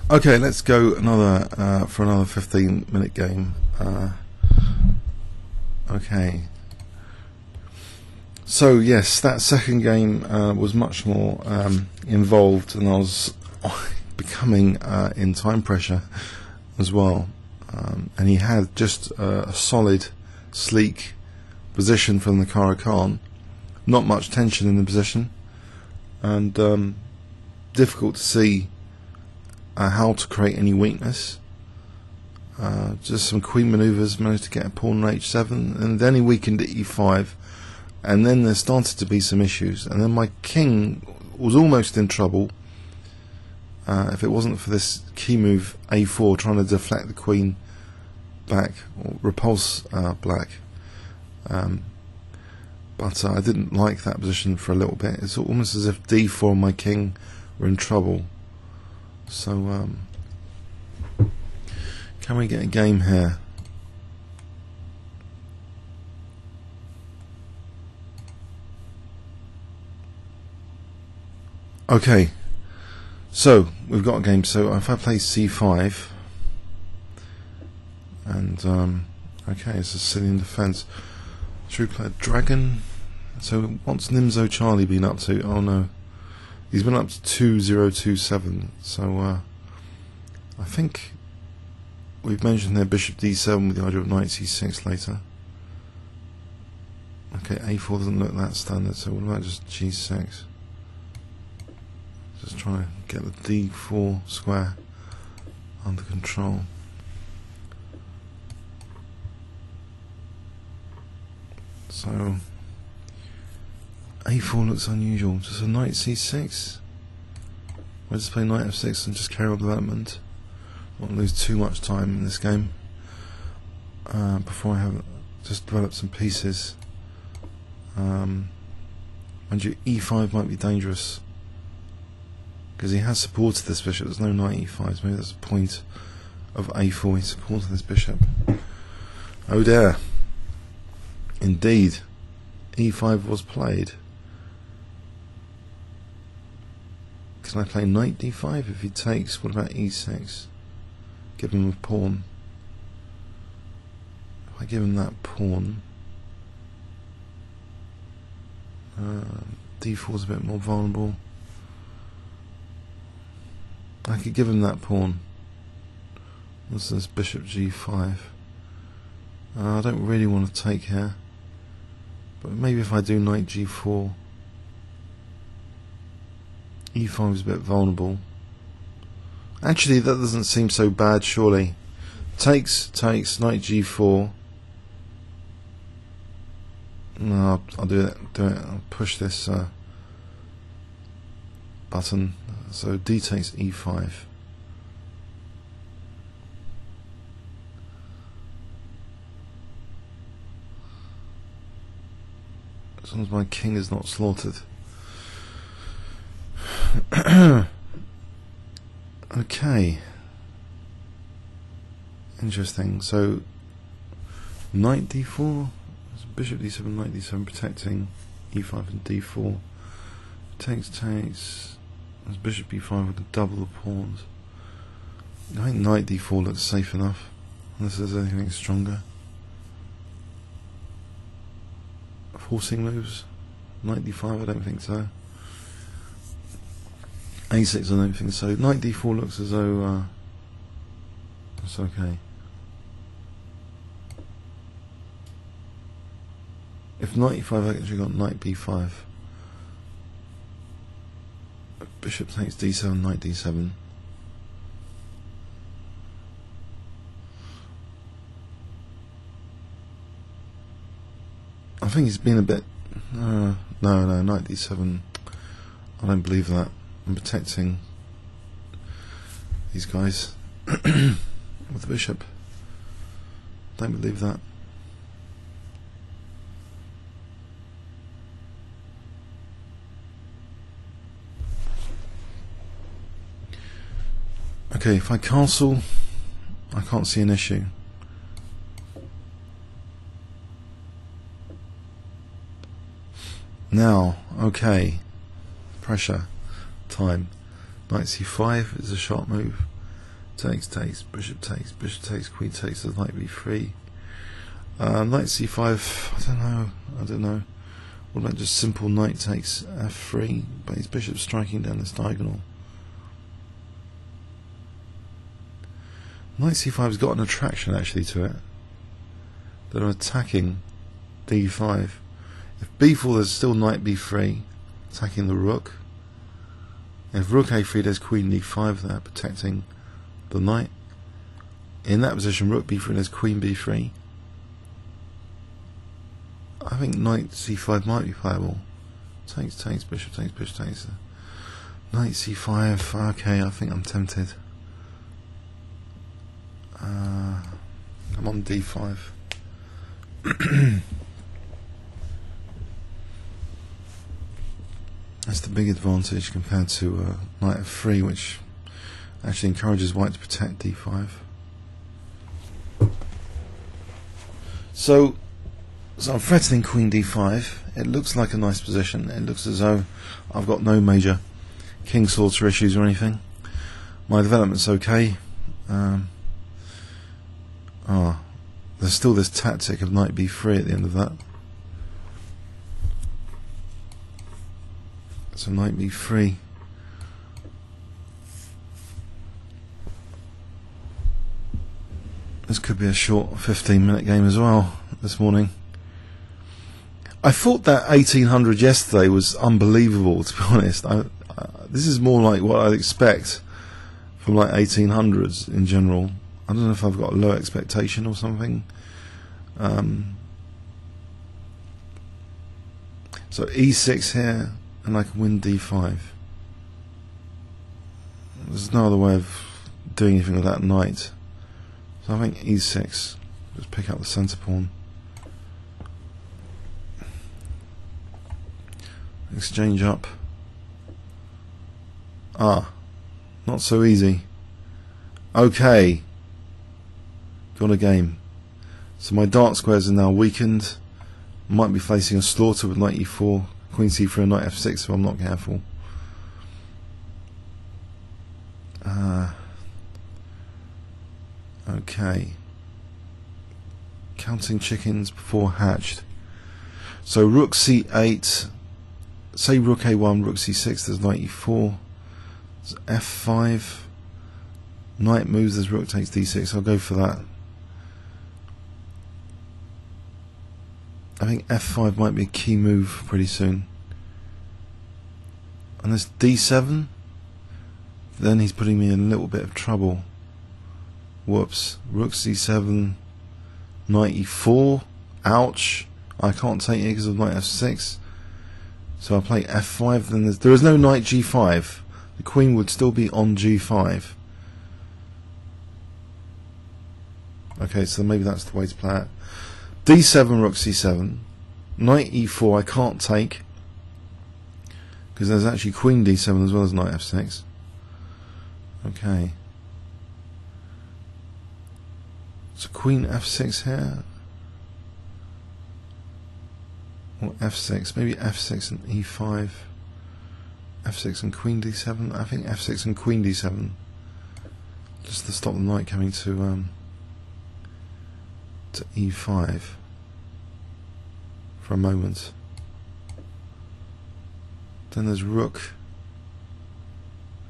Okay, let's go another for another 15-minute game. Okay. So yes, that second game was much more involved, and I was becoming in time pressure as well. And he had just a solid, sleek position from the Caro-Kann. Not much tension in the position, and difficult to see how to create any weakness. Just some queen maneuvers, managed to get a pawn on h7, and then he weakened at e5, and then there started to be some issues, and then my king was almost in trouble if it wasn't for this key move a4, trying to deflect the queen back or repulse black. But I didn't like that position for a little bit. It's almost as if d4 and my king were in trouble. So can we get a game here? Okay, so we've got a game. So if I play c5, and okay, it's a Sicilian defense. Should we play a dragon? So what's NimzoCharlie been up to? Oh no, he's been up to 2027. So I think we've mentioned there bishop d7 with the idea of knight c6 later. Okay, a4 doesn't look that standard, so what about just g6? Just trying to get the d4 square under control. So a4 looks unusual. Just a knight c6. We'll just play knight f6 and just carry on development. Not lose too much time in this game before I have just developed some pieces. And you, e5 might be dangerous because he has supported this bishop. There's no knight e5, so maybe that's the point of a4. He supported this bishop. Oh dear. Indeed, e5 was played. Can I play knight d5 if he takes? What about e6? Give him a pawn. If I give him that pawn, d4 is a bit more vulnerable. I could give him that pawn. What's this? Bishop g5. I don't really want to take here, but maybe if I do knight g4, e5 is a bit vulnerable. Actually, that doesn't seem so bad, surely. Takes, knight g4. No, I'll do it. I'll push this button. So d takes e5. As long as my king is not slaughtered. Okay. Interesting. So knight d4, bishop d7, knight d7, protecting e5 and d4. Takes. There's bishop b5 with a double of pawns. I think knight d4 looks safe enough, unless there's anything stronger. Forcing moves. Knight d5, I don't think so. a6, I don't think so. Knight d4 looks as though that's okay. If knight e5, I've actually got knight b5. Bishop takes d7, knight d7. I think he's been a bit... no, knight d7. I don't believe that. I'm protecting these guys with the bishop. Don't believe that. Okay, if I castle, I can't see an issue. Now, okay, pressure, time. Knight c5 is a sharp move. Takes, bishop takes, queen takes, as knight b3. Knight c5, I don't know. What about just simple knight takes f3, but his bishop striking down this diagonal. Knight c5's got an attraction actually to it, that are attacking d5. If b4, there's still knight b3 attacking the rook. If rook a3, there's queen d5 there protecting the knight. In that position, rook b3, there's queen b3. I think knight c5 might be playable. Takes, bishop takes. Knight c5, okay, I think I'm tempted. I'm on d5. That's the big advantage compared to knight f3, which actually encourages white to protect d5. So I'm threatening queen d5. It looks like a nice position. It looks as though I've got no major king-sorter issues or anything. My development's okay. There's still this tactic of knight b3 at the end of that. So knight b3. This could be a short 15-minute game as well this morning. I thought that 1800 yesterday was unbelievable, to be honest. This is more like what I'd expect from like 1800s in general. I don't know if I've got a low expectation or something. So e6 here, and I can win d5. There's no other way of doing anything with that knight. So I think e6. Let's pick up the centre pawn. Exchange up. Not so easy. Okay. Got a game. So my dark squares are now weakened. Might be facing a slaughter with knight e4, queen c3 and knight f6 if I'm not careful. Okay. Counting chickens before hatched. So rook c8. Say rook a1, rook c6, there's knight e4. There's f5. Knight moves, there's rook takes d6. I'll go for that. I think f5 might be a key move pretty soon. And this d7, then he's putting me in a little bit of trouble. Whoops. Rook c7, knight e4. Ouch. I can't take it because of knight f6. So I'll play f5. Then there is no knight g5. The queen would still be on g5. Okay, so maybe that's the way to play it. d7, rook c7, knight e4 I can't take because there's actually queen d7 as well as knight f6. Okay, so queen f6 here, or f6, maybe f6 and e5, f6 and queen d7. I think f6 and queen d7 just to stop the knight coming to e5 for a moment. Then there's rook.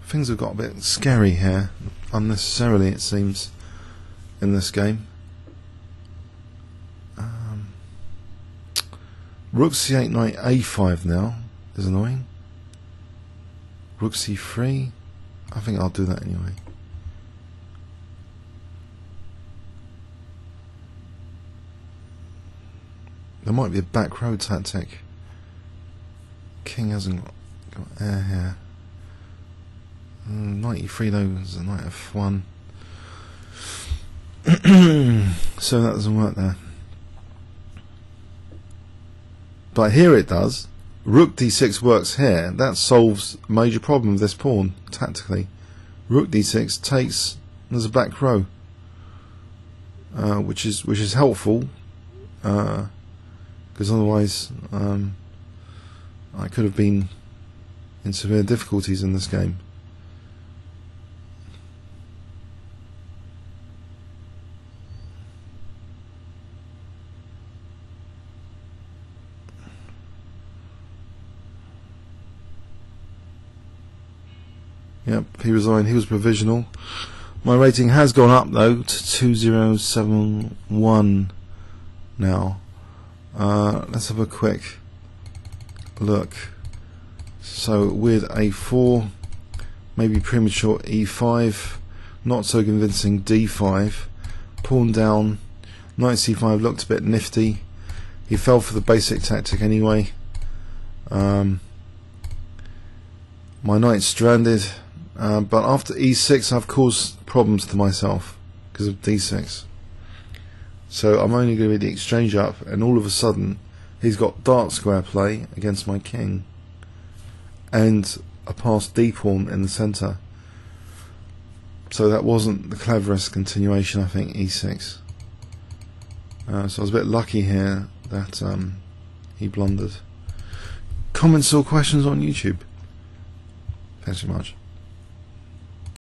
Things have got a bit scary here, unnecessarily it seems, in this game. Rook c8, knight a5 now is annoying. Rook c3. I think I'll do that anyway. There might be a back row tactic. King hasn't got air here. Knight e3 though is a knight f1. So that doesn't work there. But here it does. Rook d6 works here. That solves a major problem with this pawn tactically. Rook d6 takes. There's a back row, which is helpful. Because otherwise I could have been in severe difficulties in this game. Yep, he resigned. He was provisional. My rating has gone up though to 2071 now. Let's have a quick look. So with A4, maybe premature E5, not so convincing D5, pawn down, knight C5 looked a bit nifty. He fell for the basic tactic anyway. My knight's stranded, but after E6 I've caused problems to myself because of D6. So I'm only going to be the exchange up, and all of a sudden he's got dark square play against my king and a passed D pawn in the centre. So that wasn't the cleverest continuation, I think, E6. So I was a bit lucky here that he blundered. Comments or questions on YouTube? Thanks so much.